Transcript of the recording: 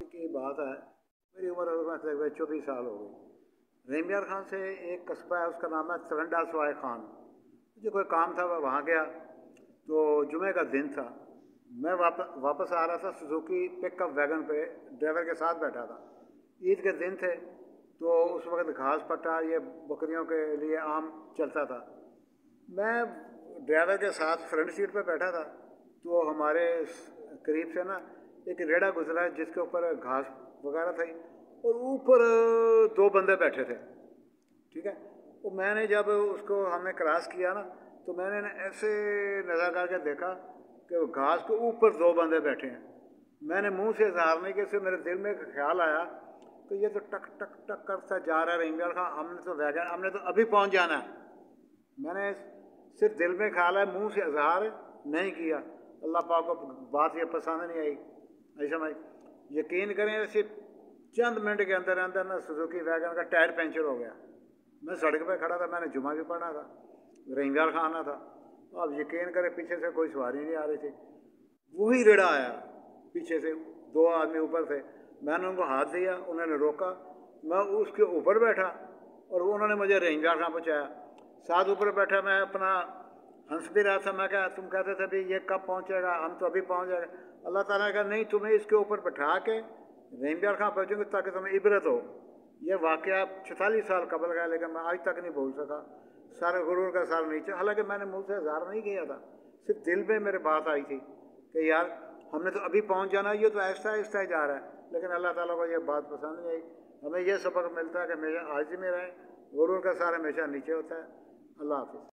की बात है, मेरी उम्र तकरीबन 24 साल हो गई। रहीम यार खान से एक कस्बा है, उसका नाम है तरंडा सवाए खान। मुझे कोई काम था, मैं वहाँ गया तो जुमे का दिन था। मैं वापस आ रहा था सुजुकी पिकअप वैगन पे, ड्राइवर के साथ बैठा था। ईद के दिन थे तो उस वक्त घास पट्टा ये बकरियों के लिए आम चलता था। मैं ड्राइवर के साथ फ्रंट सीट पे बैठा था तो हमारे करीब से ना एक रेड़ा गुजरा जिसके ऊपर घास वगैरह थी और ऊपर दो बंदे बैठे थे। ठीक है, तो मैंने जब उसको हमने क्रॉस किया ना तो मैंने ना ऐसे नज़र करके देखा कि घास के ऊपर दो बंदे बैठे हैं। मैंने मुंह से इजहार नहीं किया, मेरे दिल में एक ख्याल आया कि ये तो टक टक टक करता जा रहा है रहीम यार खान, हमने तो अभी पहुंच जाना है। मैंने सिर्फ दिल में ख्याल है, मुंह से इजहार नहीं किया। अल्लाह पाक को बात ये पसंद नहीं आई। ऐसा मैं यकीन करें, सिर्फ चंद मिनट के अंदर अंदर ना सुजुकी वैगन का टायर पंचर हो गया। मैं सड़क पे खड़ा था, मैंने जुमा भी पढ़ा था, रहीम यार खान आना था। अब यकीन करें पीछे से कोई सवारी नहीं आ रही थी, वही रेड़ा आया पीछे से, दो आदमी ऊपर थे। मैंने उनको हाथ दिया, उन्होंने रोका, मैं उसके ऊपर बैठा और उन्होंने मुझे रहीम यार खान पहुँचाया। साथ ऊपर बैठा मैं अपना हंस भी रहा था। मैं क्या, तुम कहते थे भी ये कब पहुँचेगा, हम तो अभी पहुँच जाएगा। अल्लाह ताला ने कहा नहीं, तुम्हें इसके ऊपर बैठा के रहीम यार खान पहुँचेंगे ताकि तुम्हें इबरत हो। ये वाक़या 46 साल कबल का है, लेकिन मैं आज तक नहीं भूल सका। सारे गुरूर का सार नीचे, हालांकि मैंने मुँह से इज़हार नहीं किया था, सिर्फ दिल में मेरे बात आई थी कि यार हमने तो अभी पहुँच जाना, ये तो आहिस्ता आहिस्ता ही जा रहा है। लेकिन अल्लाह ताला को ये बात पसंद नहीं आई। हमें यह सबक मिलता है कि हमेशा आजिज़ में रहें, गुरूर का सार हमेशा नीचे होता है। अल्लाह हाफ़िज़।